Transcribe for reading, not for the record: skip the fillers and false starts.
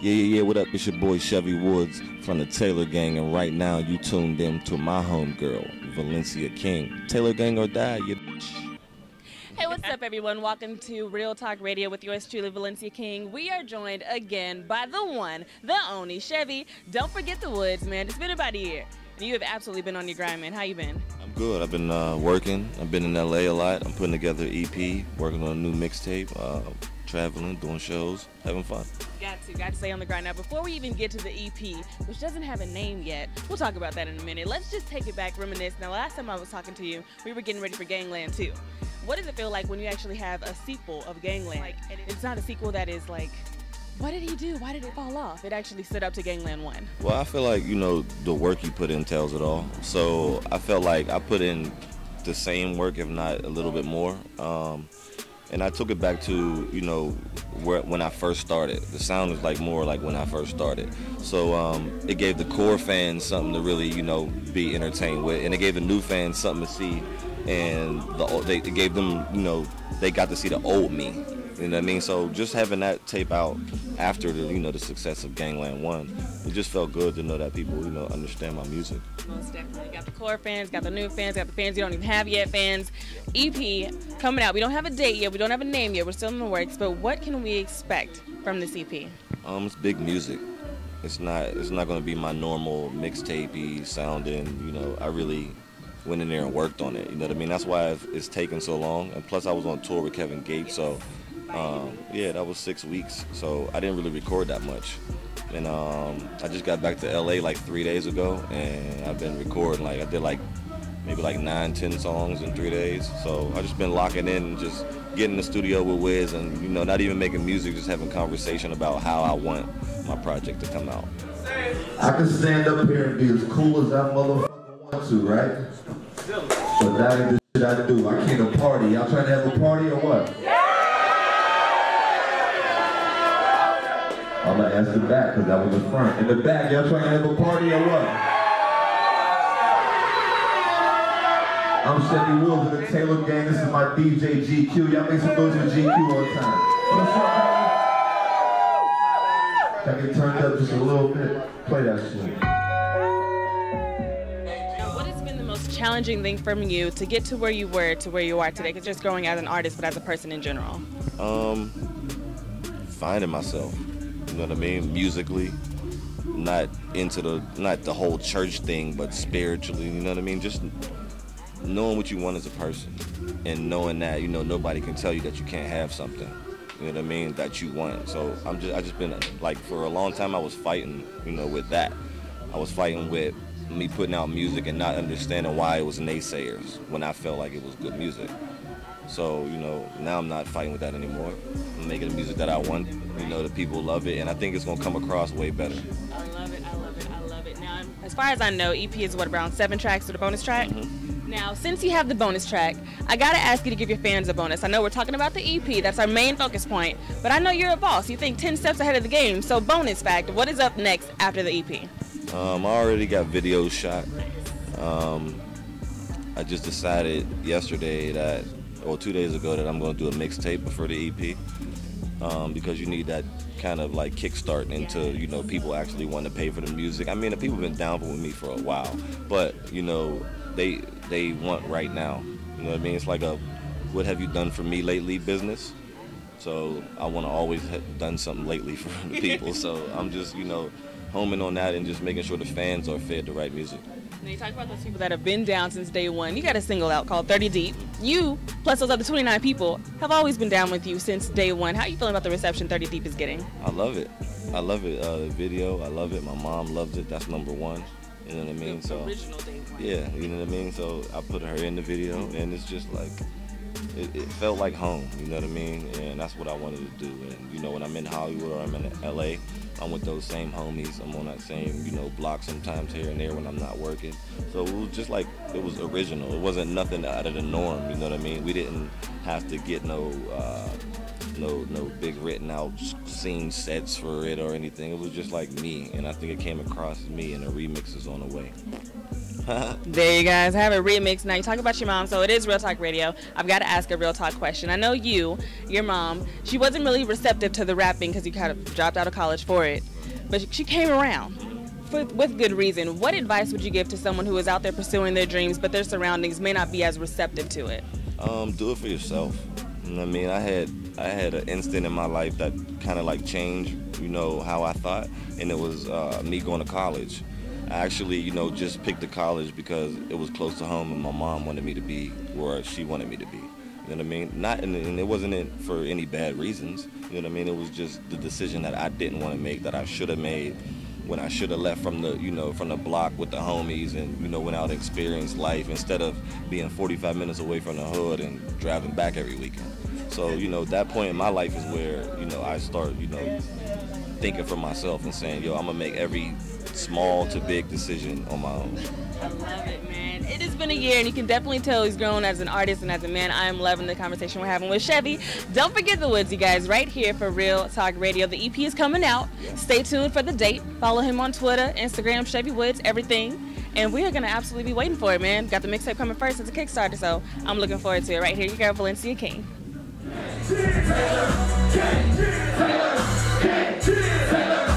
Yeah, what up? It's your boy Chevy Woods from the Taylor Gang, and right now you tuned in to my homegirl, Valencia King. Taylor Gang or die, you Hey, what's up, everyone? Welcome to Real Talk Radio with yours truly, Valencia King. We are joined again by the one, the only, Chevy. Don't forget the Woods, man. It's been about a year, and you have absolutely been on your grind, man. How you been? I'm good. I've been working. I've been in LA a lot. I'm putting together an EP, working on a new mixtape, traveling, doing shows, having fun. Got to stay on the grind. Now, before we even get to the EP, which doesn't have a name yet, we'll talk about that in a minute. Let's just take it back, reminisce. Now, last time I was talking to you, we were getting ready for Gangland 2. What does it feel like when you actually have a sequel of Gangland? Like, it's not a sequel that is like, what did he do? Why did it fall off? It actually stood up to Gangland 1. Well, I feel like, the work you put in tells it all. So I felt like I put in the same work, if not a little bit more. And I took it back to, when I first started. The sound is like more like when I first started. So it gave the core fans something to really, be entertained with. And it gave the new fans something to see. And it gave them, they got to see the old me. You know what I mean? So just having that tape out after the success of Gangland 1, it just felt good to know that people, understand my music. Most definitely. Got the core fans, got the new fans, got the fans you don't even have yet fans. EP coming out. We don't have a date yet. We don't have a name yet. We're still in the works. But what can we expect from this EP? It's big music. It's not going to be my normal mixtape-y sounding. I really went in there and worked on it. You know what I mean? That's why it's taken so long. And plus, I was on tour with Kevin Gates, so that was 6 weeks. So I didn't really record that much. And I just got back to LA like 3 days ago, and I've been recording. I did maybe 9-10 songs in 3 days. So I just been locking in and just getting in the studio with Wiz, and not even making music, just having conversation about how I want my project to come out. I can stand up here and be as cool as I motherfucker want to, right? But that ain't the shit I do. I came to party. Y'all trying to have a party or what? I'm gonna ask the back, because that was the front. In the back, y'all trying to have a party or what? I'm Chevy Woods of the Taylor Gang. This is my DJ GQ. Y'all make some noise with GQ all the time. What's up, man? Can I get turned up just a little bit? Play that shit. What has been the most challenging thing from you to get to where you were to where you are today? Because just growing as an artist, but as a person in general. Finding myself. You know what I mean? Musically, not the whole church thing, but spiritually. You know what I mean? Just knowing what you want as a person, and knowing that nobody can tell you that you can't have something. You know what I mean? That you want. So I just been for a long time I was fighting, with that. I was fighting with me putting out music and not understanding why it was naysayers when I felt like it was good music. So, now I'm not fighting with that anymore. I'm making the music that I want. The people love it, and I think it's going to come across way better. I love it. Now, as far as I know, EP is around 7 tracks with a bonus track? Mm-hmm. Now, since you have the bonus track, I got to ask you to give your fans a bonus. I know we're talking about the EP. That's our main focus point. But I know you're a boss. You think 10 steps ahead of the game. So, bonus fact, what is up next after the EP? I already got videos shot. I just decided yesterday 2 days ago that I'm going to do a mixtape before the EP, because you need that kind of kickstart into people actually want to pay for the music. I mean, the people have been down with me for a while, but they want right now. You know what I mean? It's like a what have you done for me lately business. So I want to always have done something lately for the people. So I'm just homing on that and just making sure the fans are fed the right music. Now you talk about those people that have been down since day one. You got a single out called 30 Deep. You, plus those other 29 people, have always been down with you since day one. How are you feeling about the reception 30 Deep is getting? I love it. The video, I love it. My mom loves it. That's number one. You know what I mean? The original day one. Yeah, you know what I mean? So I put her in the video, and it's just it felt like home, you know what I mean? And that's what I wanted to do. And, when I'm in Hollywood or I'm in LA, I'm with those same homies. I'm on that same, block sometimes here and there when I'm not working. So it was just it was original. It wasn't nothing out of the norm, you know what I mean? We didn't have to get no big written out scene sets for it or anything. It was just like me, and I think it came across as me, and the remix is on the way. There you guys have a remix. Now you talk about your mom, so it is Real Talk Radio. I've got to ask a real talk question. I know your mom, she wasn't really receptive to the rapping because you kind of dropped out of college for it, but she came around with good reason. What advice would you give to someone who is out there pursuing their dreams, but their surroundings may not be as receptive to it? Do it for yourself. You know what I mean? I had an instant in my life that kind of like changed, how I thought, and it was me going to college. I actually, just picked the college because it was close to home and my mom wanted me to be where she wanted me to be. You know what I mean? And it wasn't for any bad reasons. You know what I mean? It was just the decision that I didn't want to make, that I should have made when I should have left from the block with the homies and, went out and experienced life instead of being 45 minutes away from the hood and driving back every weekend. So, that point in my life is where, I start, thinking for myself and saying, I'm gonna make every small to big decision on my own. I love it, man. It has been a year, and you can definitely tell he's grown as an artist and as a man. I am loving the conversation we're having with Chevy. Don't forget the Woods, you guys, right here for Real Talk Radio. The EP is coming out. Stay tuned for the date. Follow him on Twitter, Instagram, Chevy Woods, everything. And we are going to absolutely be waiting for it, man. Got the mixtape coming first as a Kickstarter, so I'm looking forward to it. Right here, your girl, Valencia King. Taylor, Taylor, Taylor.